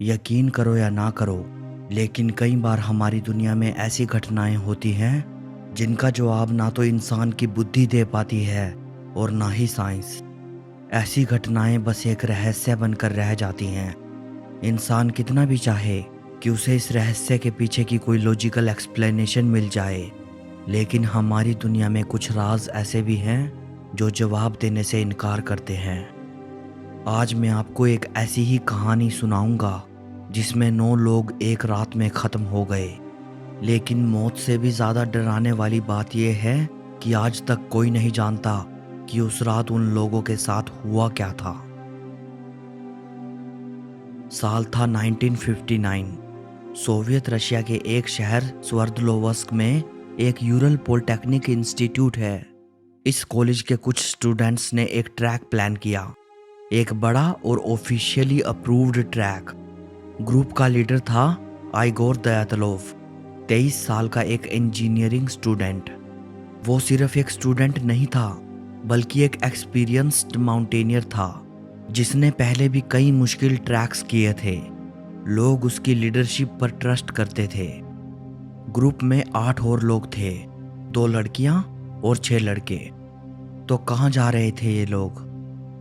यकीन करो या ना करो, लेकिन कई बार हमारी दुनिया में ऐसी घटनाएं होती हैं जिनका जवाब ना तो इंसान की बुद्धि दे पाती है और ना ही साइंस। ऐसी घटनाएं बस एक रहस्य बनकर रह जाती हैं। इंसान कितना भी चाहे कि उसे इस रहस्य के पीछे की कोई लॉजिकल एक्सप्लेनेशन मिल जाए, लेकिन हमारी दुनिया में कुछ राज ऐसे भी हैं जो जवाब देने से इनकार करते हैं। आज मैं आपको एक ऐसी ही कहानी सुनाऊंगा जिसमें 9 लोग एक रात में ख़त्म हो गए। लेकिन मौत से भी ज़्यादा डराने वाली बात यह है कि आज तक कोई नहीं जानता कि उस रात उन लोगों के साथ हुआ क्या था। साल था 1959। सोवियत रशिया के एक शहर स्वर्दलोवस्क में एक यूरल पॉलिटेक्निक इंस्टीट्यूट है। इस कॉलेज के कुछ स्टूडेंट्स ने एक ट्रैक प्लान किया, एक बड़ा और ऑफिशियली अप्रूव्ड ट्रैक। ग्रुप का लीडर था आइगोर दयातलोव, 23 साल का एक इंजीनियरिंग स्टूडेंट। वो सिर्फ एक स्टूडेंट नहीं था बल्कि एक एक्सपीरियंस्ड माउंटेनियर था जिसने पहले भी कई मुश्किल ट्रैक्स किए थे। लोग उसकी लीडरशिप पर ट्रस्ट करते थे। ग्रुप में 8 और लोग थे, 2 लड़कियां और 6 लड़के। तो कहाँ जा रहे थे ये लोग?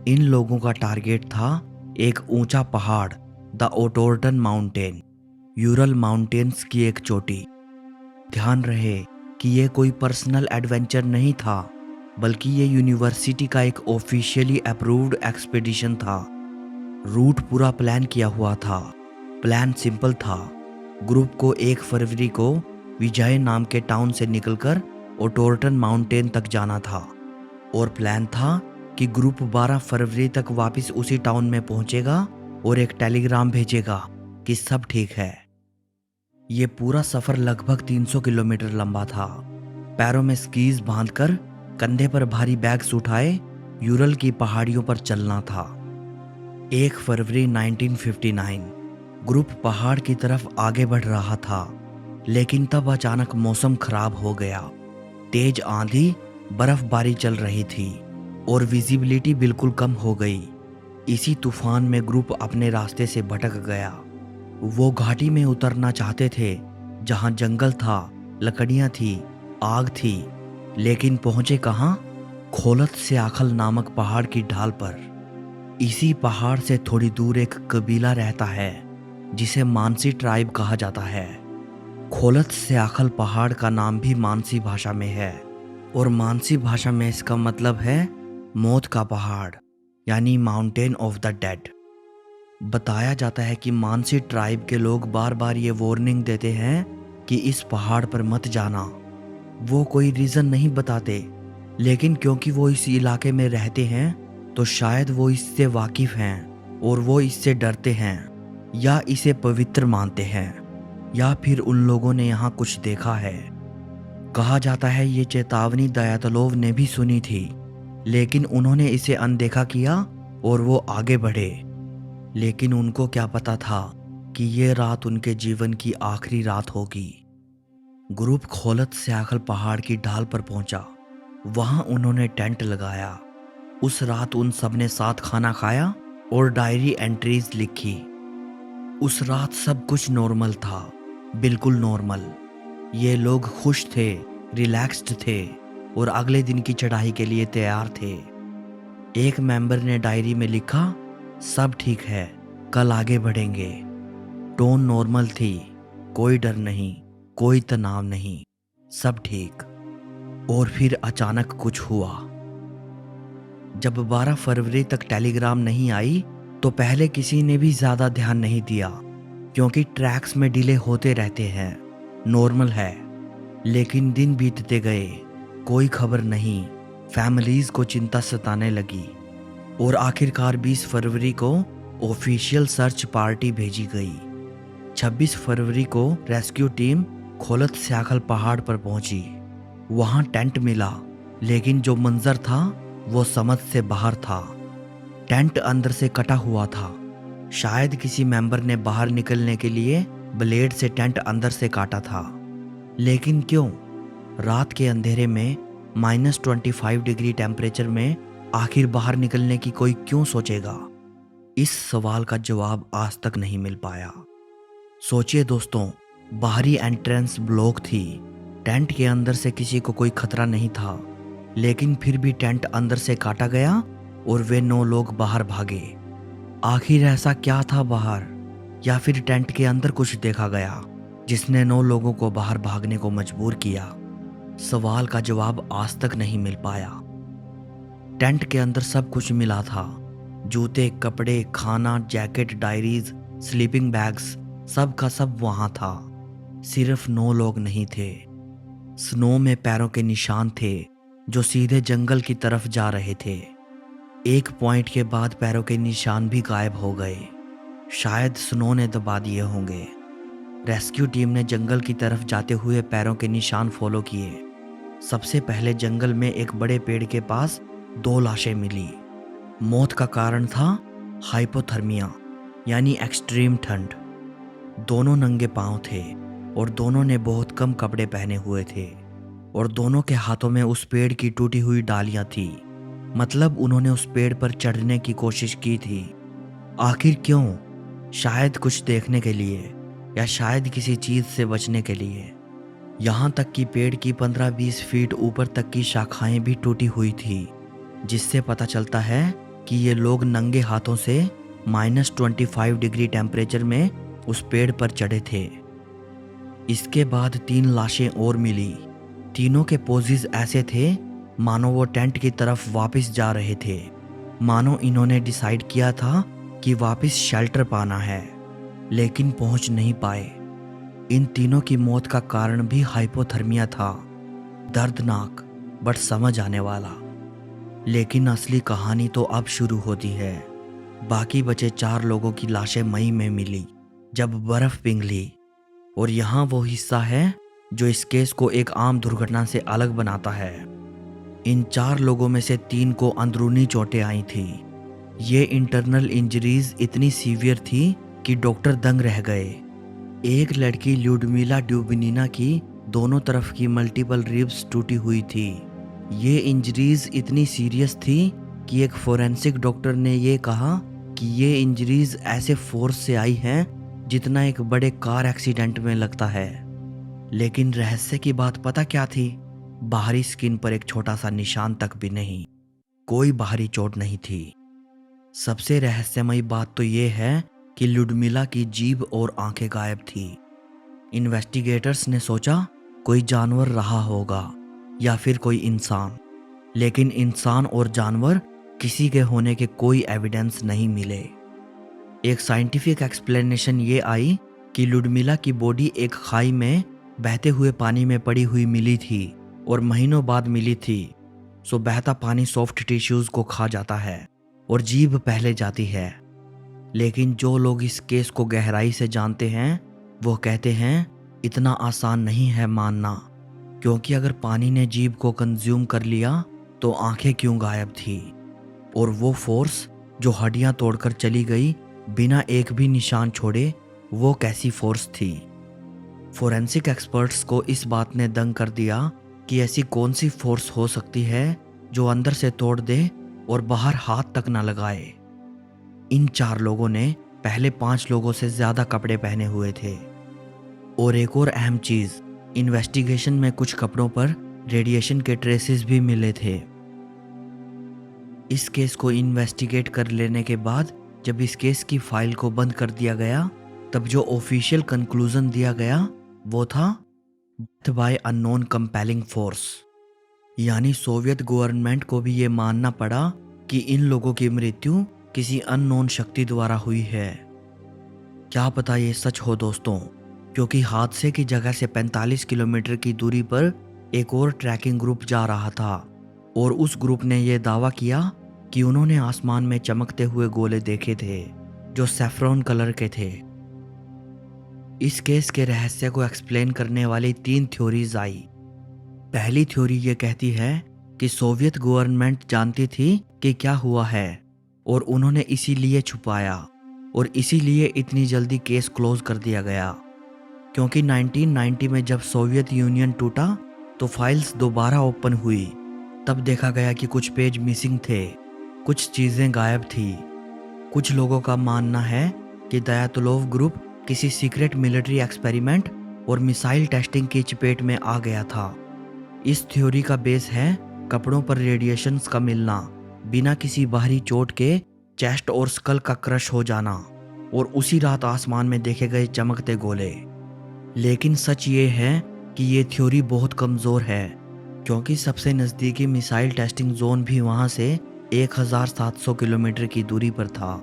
इन लोगों का टारगेट था एक ऊंचा पहाड़, द ओटोर्टन माउंटेन, यूरल माउंटेन्स की एक चोटी। ध्यान रहे कि यह कोई पर्सनल एडवेंचर नहीं था, बल्कि ये यूनिवर्सिटी का एक ऑफिशियली अप्रूव्ड एक्सपीडिशन था। रूट पूरा प्लान किया हुआ था। प्लान सिंपल था। ग्रुप को 1 फरवरी को विजय नाम के टाउन से निकलकर ओटोर्टन माउंटेन तक जाना था, और प्लान था कि ग्रुप 12 फरवरी तक वापस उसी टाउन में पहुंचेगा और एक टेलीग्राम भेजेगा कि सब ठीक है। ये पूरा सफर लगभग 300 किलोमीटर लंबा था। पैरों में स्कीज बांधकर, कंधे पर भारी बैग्स उठाए यूरल की पहाड़ियों पर चलना था। 1 फरवरी 1959 ग्रुप पहाड़ की तरफ आगे बढ़ रहा था, लेकिन तब अचानक मौसम खराब हो गया। तेज आंधी, बर्फबारी चल रही थी और विजिबिलिटी बिल्कुल कम हो गई। इसी तूफान में ग्रुप अपने रास्ते से भटक गया। वो घाटी में उतरना चाहते थे जहां जंगल था, लकड़ियां थी, आग थी, लेकिन पहुंचे कहां? खोलत से आखल नामक पहाड़ की ढाल पर। इसी पहाड़ से थोड़ी दूर एक कबीला रहता है जिसे मानसी ट्राइब कहा जाता है। खोलत से आखल पहाड़ का नाम भी मानसी भाषा में है, और मानसी भाषा में इसका मतलब है मौत का पहाड़, यानी माउंटेन ऑफ द डेड। बताया जाता है कि मानसी ट्राइब के लोग बार बार ये वार्निंग देते हैं कि इस पहाड़ पर मत जाना। वो कोई रीज़न नहीं बताते, लेकिन क्योंकि वो इस इलाके में रहते हैं तो शायद वो इससे वाकिफ़ हैं और वो इससे डरते हैं, या इसे पवित्र मानते हैं, या फिर उन लोगों ने यहाँ कुछ देखा है। कहा जाता है ये चेतावनी दयातलोव ने भी सुनी थी, लेकिन उन्होंने इसे अनदेखा किया और वो आगे बढ़े। लेकिन उनको क्या पता था कि ये रात उनके जीवन की आखिरी रात होगी। ग्रुप खोलत से आखल पहाड़ की ढाल पर पहुंचा। वहां उन्होंने टेंट लगाया। उस रात उन सब ने साथ खाना खाया और डायरी एंट्रीज लिखी। उस रात सब कुछ नॉर्मल था, बिल्कुल नॉर्मल। ये लोग खुश थे, रिलैक्स्ड थे और अगले दिन की चढ़ाई के लिए तैयार थे। एक मेंबर ने डायरी में लिखा, सब ठीक है, कल आगे बढ़ेंगे। टोन नॉर्मल थी, कोई डर नहीं, कोई तनाव नहीं, सब ठीक। और फिर अचानक कुछ हुआ। जब 12 फरवरी तक टेलीग्राम नहीं आई तो पहले किसी ने भी ज्यादा ध्यान नहीं दिया, क्योंकि ट्रैक्स में डिले होते रहते हैं, नॉर्मल है। लेकिन दिन बीतते गए, कोई खबर नहीं। फैमिलीज को चिंता सताने लगी और आखिरकार 20 फरवरी को ऑफिशियल सर्च पार्टी भेजी गई। 26 फरवरी को रेस्क्यू टीम खोलत से आखल पहाड़ पर पहुंची। वहां टेंट मिला, लेकिन जो मंजर था वो समझ से बाहर था। टेंट अंदर से कटा हुआ था। शायद किसी मेंबर ने बाहर निकलने के लिए ब्लेड से टेंट अंदर से काटा था। लेकिन क्यों? रात के अंधेरे में -25 डिग्री टेम्परेचर में आखिर बाहर निकलने की कोई क्यों सोचेगा? इस सवाल का जवाब आज तक नहीं मिल पाया। सोचिए दोस्तों, बाहरी एंट्रेंस ब्लॉक थी, टेंट के अंदर से किसी को कोई खतरा नहीं था, लेकिन फिर भी टेंट अंदर से काटा गया और वे 9 लोग बाहर भागे। आखिर ऐसा क्या था बाहर, या फिर टेंट के अंदर कुछ देखा गया जिसने 9 लोगों को बाहर भागने को मजबूर किया? सवाल का जवाब आज तक नहीं मिल पाया। टेंट के अंदर सब कुछ मिला था, जूते, कपड़े, खाना, जैकेट, डायरीज, स्लीपिंग बैग्स, सब का सब वहां था। सिर्फ 9 लोग नहीं थे। स्नो में पैरों के निशान थे जो सीधे जंगल की तरफ जा रहे थे। एक पॉइंट के बाद पैरों के निशान भी गायब हो गए। शायद स्नो ने दबा दिए होंगे। रेस्क्यू टीम ने जंगल की तरफ जाते हुए पैरों के निशान फॉलो किए। सबसे पहले जंगल में एक बड़े पेड़ के पास 2 लाशें मिली। मौत का कारण था हाइपोथर्मिया, यानी एक्सट्रीम ठंड। दोनों नंगे पांव थे और दोनों ने बहुत कम कपड़े पहने हुए थे और दोनों के हाथों में उस पेड़ की टूटी हुई डालियां थी। मतलब उन्होंने उस पेड़ पर चढ़ने की कोशिश की थी। आखिर क्यों? शायद कुछ देखने के लिए, या शायद किसी चीज से बचने के लिए। यहाँ तक कि पेड़ की 15-20 फीट ऊपर तक की शाखाएं भी टूटी हुई थी, जिससे पता चलता है कि ये लोग नंगे हाथों से -25 डिग्री टेम्परेचर में उस पेड़ पर चढ़े थे। इसके बाद 3 लाशें और मिली। तीनों के पोजेस ऐसे थे मानो वो टेंट की तरफ वापस जा रहे थे, मानो इन्होंने डिसाइड किया था कि वापस शेल्टर पाना है, लेकिन पहुंच नहीं पाए। इन तीनों की मौत का कारण भी हाइपोथर्मिया था। दर्दनाक बट समझ आने वाला। लेकिन असली कहानी तो अब शुरू होती है। बाकी बचे 4 लोगों की लाशें मई में मिली जब बर्फ पिघली, और यहाँ वो हिस्सा है जो इस केस को एक आम दुर्घटना से अलग बनाता है। इन 4 लोगों में से 3 को अंदरूनी चोटें आई थी। ये इंटरनल इंजरीज इतनी सीवियर थी कि डॉक्टर दंग रह गए। एक लड़की ल्यूडमिला ड्यूबिनिना की दोनों तरफ की मल्टीपल रिब्स टूटी हुई थी। ये इंजरीज इतनी सीरियस थी कि एक फोरेंसिक डॉक्टर ने ये कहा कि ये इंजरीज ऐसे फोर्स से आई हैं जितना एक बड़े कार एक्सीडेंट में लगता है। लेकिन रहस्य की बात पता क्या थी? बाहरी स्किन पर एक छोटा सा निशान तक भी नहीं। कोई बाहरी चोट नहीं थी। सबसे रहस्यमयी बात तो ये है कि ल्यूडमिला की जीभ और आंखें गायब थी। इन्वेस्टिगेटर्स ने सोचा कोई जानवर रहा होगा या फिर कोई इंसान, लेकिन इंसान और जानवर किसी के होने के कोई एविडेंस नहीं मिले। एक साइंटिफिक एक्सप्लेनेशन ये आई कि ल्यूडमिला की बॉडी एक खाई में बहते हुए पानी में पड़ी हुई मिली थी और महीनों बाद मिली थी। सो बहता पानी सॉफ्ट टिश्यूज को खा जाता है और जीभ पहले जाती है। लेकिन जो लोग इस केस को गहराई से जानते हैं वो कहते हैं इतना आसान नहीं है मानना, क्योंकि अगर पानी ने जीभ को कंज्यूम कर लिया तो आंखें क्यों गायब थी? और वो फोर्स जो हड्डियां तोड़कर चली गई बिना एक भी निशान छोड़े, वो कैसी फोर्स थी? फोरेंसिक एक्सपर्ट्स को इस बात ने दंग कर दिया कि ऐसी कौन सी फोर्स हो सकती है जो अंदर से तोड़ दे और बाहर हाथ तक ना लगाए। इन 4 लोगों ने पहले 5 लोगों से ज्यादा कपड़े पहने हुए थे। और एक और अहम चीज, इन्वेस्टिगेशन में कुछ कपड़ों पर रेडिएशन के ट्रेसेस भी मिले थे। इस केस को इन्वेस्टिगेट कर लेने के बाद जब इस केस की फाइल को बंद कर दिया गया, तब जो ऑफिशियल कंक्लूजन दिया गया वो था death by unknown compelling force. यानी सोवियत गवर्नमेंट को भी ये मानना पड़ा कि इन लोगों की मृत्यु किसी अननोन शक्ति द्वारा हुई है। क्या पता ये सच हो दोस्तों, क्योंकि हादसे की जगह से 45 किलोमीटर की दूरी पर एक और ट्रैकिंग ग्रुप जा रहा था और उस ग्रुप ने यह दावा किया कि उन्होंने आसमान में चमकते हुए गोले देखे थे जो सैफरॉन कलर के थे। इस केस के रहस्य को एक्सप्लेन करने वाली 3 थ्योरीज आई। पहली थ्योरी ये कहती है कि सोवियत गवर्नमेंट जानती थी कि क्या हुआ है और उन्होंने इसीलिए छुपाया और इसीलिए इतनी जल्दी केस क्लोज कर दिया गया। क्योंकि 1990 में जब सोवियत यूनियन टूटा तो फाइल्स दोबारा ओपन हुई, तब देखा गया कि कुछ पेज मिसिंग थे, कुछ चीजें गायब थी। कुछ लोगों का मानना है कि दयातोलोव ग्रुप किसी सीक्रेट मिलिट्री एक्सपेरिमेंट और मिसाइल टेस्टिंग की चपेट में आ गया था। इस थ्योरी का बेस है कपड़ों पर रेडिएशंस का मिलना, बिना किसी बाहरी चोट के चेस्ट और स्कल का क्रश हो जाना और उसी रात आसमान में देखे गए चमकते गोले। लेकिन सच ये है कि ये थ्योरी बहुत कमज़ोर है, क्योंकि सबसे नज़दीकी मिसाइल टेस्टिंग जोन भी वहाँ से 1700 किलोमीटर की दूरी पर था।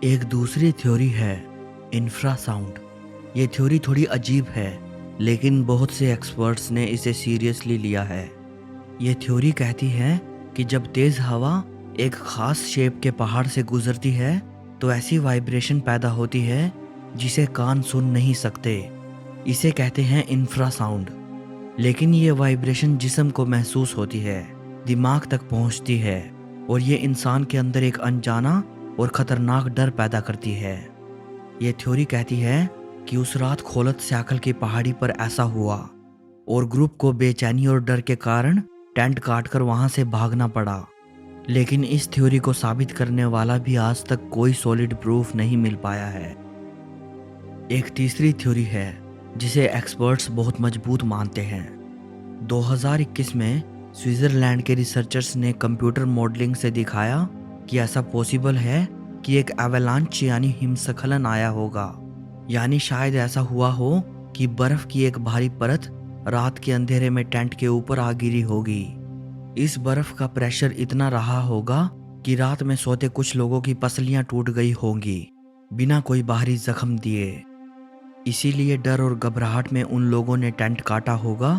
एक दूसरी थ्योरी है इंफ्रासाउंड। ये थ्योरी थोड़ी अजीब है, लेकिन बहुत से एक्सपर्ट्स ने इसे सीरियसली लिया है। ये थ्योरी कहती है कि जब तेज़ हवा एक ख़ास शेप के पहाड़ से गुजरती है तो ऐसी वाइब्रेशन पैदा होती है जिसे कान सुन नहीं सकते। इसे कहते हैं इंफ्रासाउंड। लेकिन ये वाइब्रेशन जिस्म को महसूस होती है, दिमाग तक पहुंचती है और ये इंसान के अंदर एक अनजाना और ख़तरनाक डर पैदा करती है। ये थ्योरी कहती है कि उस रात खोलत स्याकल की पहाड़ी पर ऐसा हुआ और ग्रुप को बेचैनी और डर के कारण टेंट काटकर वहां से भागना पड़ा। लेकिन इस थ्योरी को साबित करने वाला भी आज तक कोई सॉलिड प्रूफ नहीं मिल पाया है। एक तीसरी थ्योरी है जिसे एक्सपर्ट्स बहुत मजबूत मानते हैं। 2021 में स्विट्जरलैंड के रिसर्चर्स ने कंप्यूटर मॉडलिंग से दिखाया कि ऐसा पॉसिबल है कि एक एवलांच यानी हिमस्खलन आया होगा। यानी शायद ऐसा हुआ हो कि बर्फ की एक भारी परत रात के अंधेरे में टेंट के ऊपर आ गिरी होगी। इस बर्फ का प्रेशर इतना रहा होगा कि रात में सोते कुछ लोगों की पसलियां टूट गई होंगी, बिना कोई बाहरी जख्म दिए। इसीलिए डर और घबराहट में उन लोगों ने टेंट काटा होगा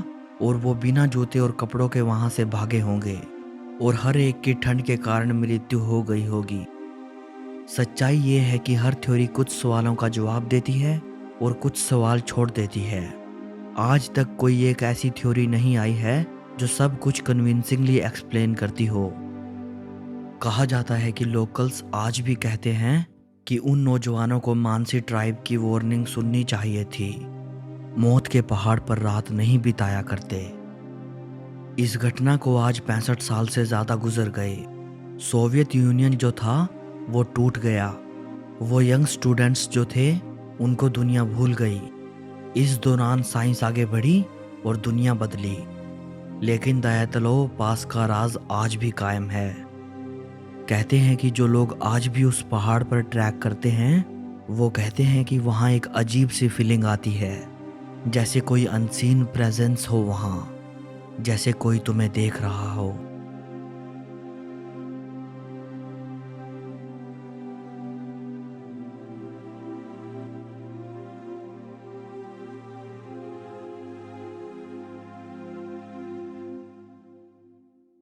और वो बिना जूते और कपड़ों के वहां से भागे होंगे और हर एक की ठंड के कारण मृत्यु हो गई होगी। सच्चाई ये है कि हर थ्योरी कुछ सवालों का जवाब देती है और कुछ सवाल छोड़ देती है। आज तक कोई एक ऐसी थ्योरी नहीं आई है जो सब कुछ कन्विंसिंगली एक्सप्लेन करती हो। कहा जाता है कि लोकल्स आज भी कहते हैं कि उन नौजवानों को मानसी ट्राइब की वार्निंग सुननी चाहिए थी। मौत के पहाड़ पर रात नहीं बिताया करते। इस घटना को आज 65 साल से ज़्यादा गुजर गए। सोवियत यूनियन जो था वो टूट गया। वो यंग स्टूडेंट्स जो थे उनको दुनिया भूल गई। इस दौरान साइंस आगे बढ़ी और दुनिया बदली। लेकिन दयातोलोव पास का राज आज भी कायम है। कहते हैं कि जो लोग आज भी उस पहाड़ पर ट्रैक करते हैं वो कहते हैं कि वहाँ एक अजीब सी फीलिंग आती है, जैसे कोई अनसीन प्रेजेंस हो वहाँ, जैसे कोई तुम्हें देख रहा हो।